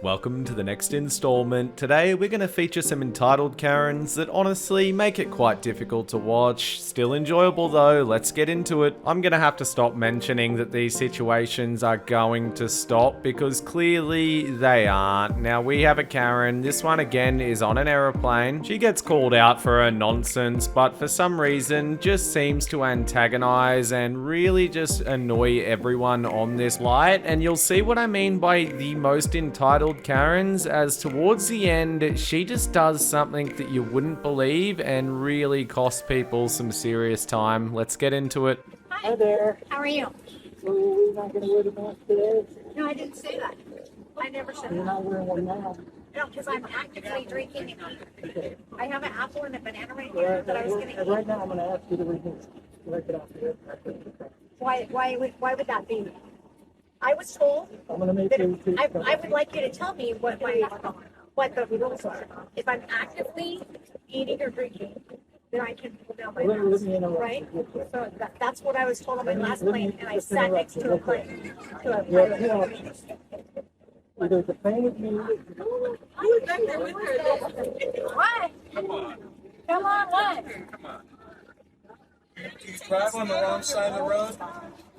Welcome to the next installment. Today we're going to feature some entitled Karens that honestly make it quite difficult to watch. Still enjoyable though, let's get into it. I'm going to have to stop mentioning that these situations are going to stop because clearly they aren't. Now we have a Karen, this one again is on an aeroplane. She gets called out for her nonsense, but for some reason just seems to antagonize and really just annoy everyone on this flight. And you'll see what I mean by the most entitled Karens, as towards the end she just does something that you wouldn't believe and really costs people some serious time. Let's get into it. Hi there. How are you? So we're not going to wear the mask today? No, I didn't say that. I never said You're that. not wearing one now. No, because I'm actively drinking. Okay. I have an apple and a banana right here that I was going to eat. Right now I'm going to ask you to remove it off here. Why would that be? I was told I'm going to make that you I would like you to tell me what the rules are. If I'm actively eating or drinking, then I can pull down my Let mask, me interrupt right? you real quick. So that's what I was told on my last plane, and I sat next to a plane. You have two options. Either defend with me. Who's back there with her? What? Come on, what? Do you drive on the wrong side of the road?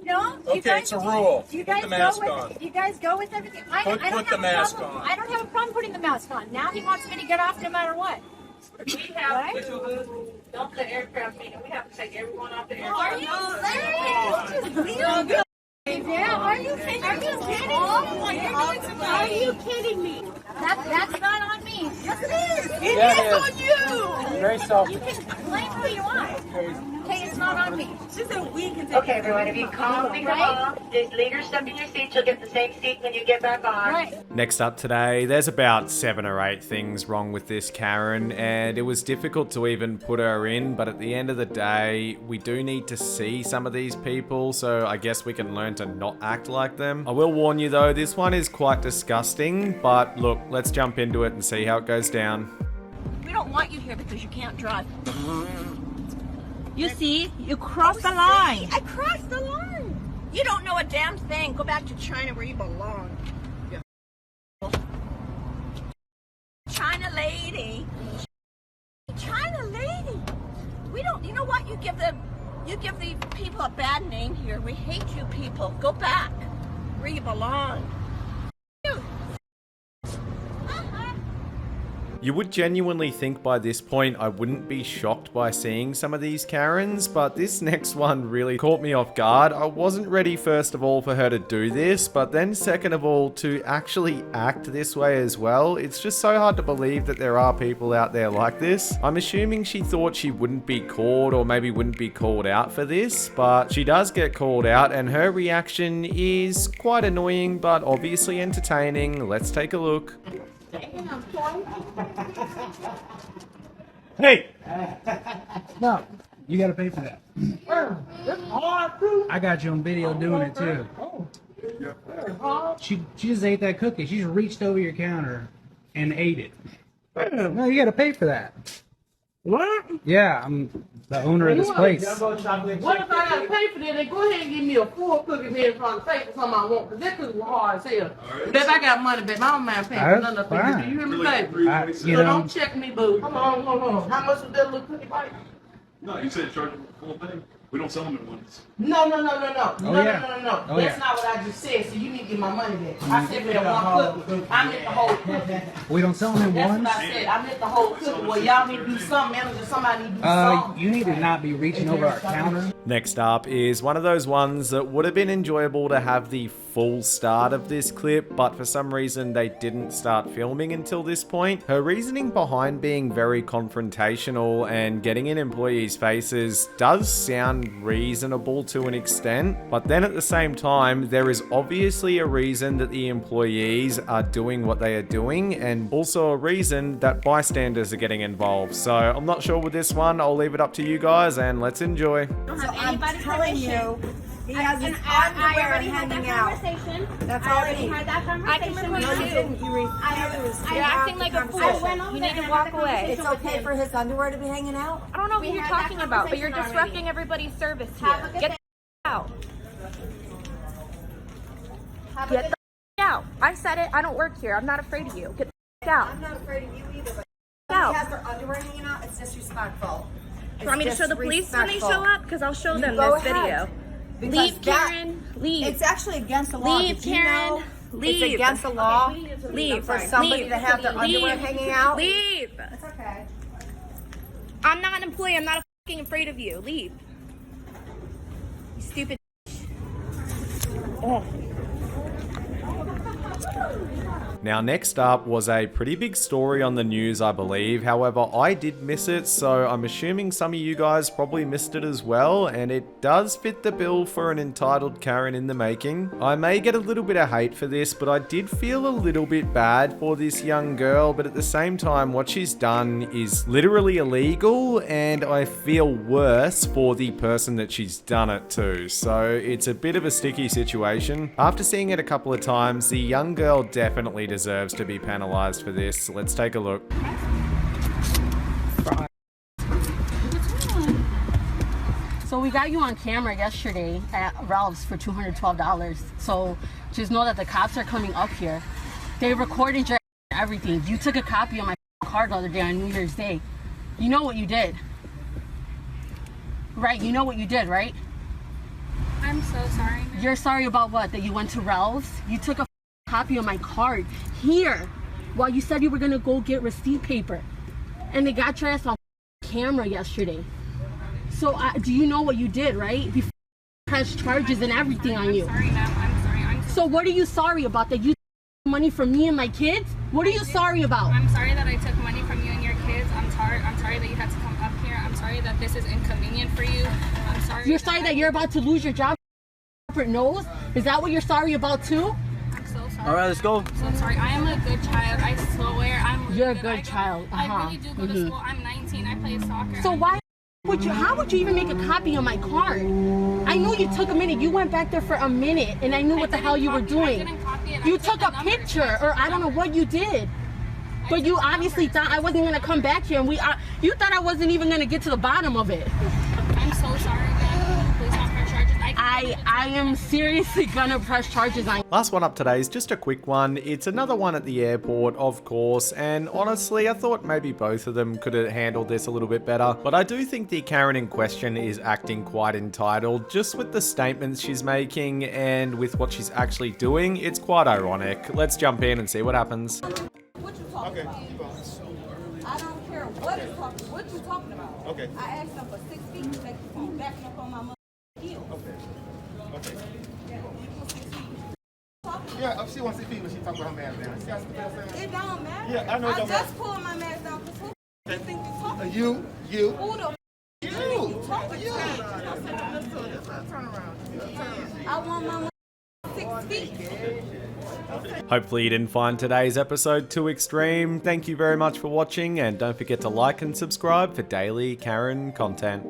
No. Okay, it's a rule. You Put guys the mask go on. with. You guys go with everything. I Put don't the have a mask problem. on. I don't have a problem putting the mask on. Now he wants me to get off no matter what. We have don't the aircraft meeting. We have to take everyone off the aircraft. Are you serious? Yeah, are you kidding? Are you kidding? Are you kidding me? That's not on me. Yes, it is. It is on you. Very soft. You can blame who you want. Okay, it's not on me. Okay, everyone, if you calmly come off, just leave your stuff in your seat. You'll get the same seat when you get back on. Right. Next up today, there's about 7 or 8 things wrong with this Karen, and it was difficult to even put her in, but at the end of the day, we do need to see some of these people, so I guess we can learn to not act like them. I will warn you though, this one is quite disgusting, but look, let's jump into it and see how it goes down. We don't want you here because you can't drive. You see, you crossed the line. I crossed the line. You don't know a damn thing. Go back to China where you belong. China lady. China lady. We don't. You know what? You give the people a bad name here. We hate you people. Go back where you belong. You would genuinely think by this point I wouldn't be shocked by seeing some of these Karens, but this next one really caught me off guard. I wasn't ready first of all for her to do this, but then second of all to actually act this way as well. It's just so hard to believe that there are people out there like this. I'm assuming she thought she wouldn't be caught or maybe wouldn't be called out for this, but she does get called out and her reaction is quite annoying but obviously entertaining. Let's take a look. Hey! No, you gotta pay for that. I got you on video doing it too. She just ate that cookie. She just reached over your counter and ate it. No, you gotta pay for that. What? Yeah, I'm the owner of this place. What if I gotta pay for that? Then go ahead and give me a full cookie man from the face for something I want. Because that cookie was hard as hell. Babe, I got money, babe. I don't mind paying for none of the cookies. Do you hear me, baby? So don't check me, boo. Come on, hold on. How much was that little cookie bite? No, you said charge them the full thing. We don't sell them at once. No. yeah. Oh, That's yeah. not what I just said, so you need to get my money back. I said that one cookie. I meant the whole cookie. We don't sell them in That's ones. what I said. I meant the whole cookie. Well, y'all need to do something, manager. Somebody need to do something. You need to not be reaching over our counter. Next up is one of those ones that would have been enjoyable to have the full start of this clip, but for some reason they didn't start filming until this point. Her reasoning behind being very confrontational and getting in employees' faces does sound reasonable to an extent, but then at the same time, there is obviously a reason that the employees are doing what they are doing, and also a reason that bystanders are getting involved. So I'm not sure with this one. I'll leave it up to you guys and let's enjoy. So I'm telling you, He has his I already underwear had that hanging out. conversation. That's I all already it had that I conversation. can with record you. too. You're acting like a fool. You need to walk away. It's okay for his underwear to be hanging out? I don't know what you're talking about, but you're disrupting everybody's service here. Get the out. Get the out. I said it. I don't work here. I'm not afraid of you. Get the out. I'm not afraid of you either, but Out. she has her underwear hanging out. It's disrespectful. You want me to show the police when they show up? Because I'll show them go this ahead. video. Because Leave, that- Karen. Leave. It's actually against the law. Leave, Did you Karen. know Leave. It's against the law Leave. for somebody Leave. to have their underwear Leave. hanging out. Leave. It's okay. I'm not an employee. I'm not fucking afraid of you. Leave. You stupid. Oh. Now next up was a pretty big story on the news, I believe. However, I did miss it, so I'm assuming some of you guys probably missed it as well, and it does fit the bill for an entitled Karen in the making. I may get a little bit of hate for this, but I did feel a little bit bad for this young girl, but at the same time, what she's done is literally illegal, and I feel worse for the person that she's done it to. So it's a bit of a sticky situation. After seeing it a couple of times, the young girl definitely deserves to be penalized for this. Let's take a look. So we got you on camera yesterday at Ralph's for $212. So just know that the cops are coming up here. They recorded your everything. You took a copy of my card the other day on New Year's Day. You know what you did. Right, you know what you did, right? I'm so sorry. You're sorry about what? That you went to Ralph's? You took a copy of my card here while you said you were gonna go get receipt paper. And they got your ass on camera yesterday. So do you know what you did, right? Before press charges and everything on you. Sorry, ma'am. I'm sorry. So what are you sorry about? That you took money from me and my kids? What are you sorry about? I'm sorry that I took money from you and your kids. I'm sorry that you had to come up here. I'm sorry that this is inconvenient for you. I'm sorry. You're sorry that you're about to lose your job? Nose? Is that what you're sorry about too? I'm so sorry. All right, let's go. I'm so sorry. I am a good child. I swear. I'm really You're a good. good child. I really do go to school. I'm 19. I play soccer. So why would you, how would you even make a copy of my card? I knew you took a minute. You went back there for a minute and I knew what the hell you were doing. You took a picture or I don't know what you did. But you obviously thought I wasn't going to come back here and you thought I wasn't even going to get to the bottom of it. I'm so sorry, man. Please don't press charges. I am seriously gonna press charges on you. Last one up today is just a quick one. It's another one at the airport, of course, and honestly, I thought maybe both of them could have handled this a little bit better, but I do think the Karen in question is acting quite entitled, just with the statements she's making and with what she's actually doing. It's quite ironic. Let's jump in and see what happens. What you talking about? I don't care what you talking about. Okay. I asked them for 6 feet to make the phone backing up on my mother heels. Okay. Yeah, Yeah, she wants to see when she talking about her mask down. See how I'm saying? it don't matter. Yeah, I know it don't just pulled my mask down because who you think you talking to? You. Who the you talking to? I want my 6 feet. Hopefully you didn't find today's episode too extreme. Thank you very much for watching, and don't forget to like and subscribe for daily Karen content.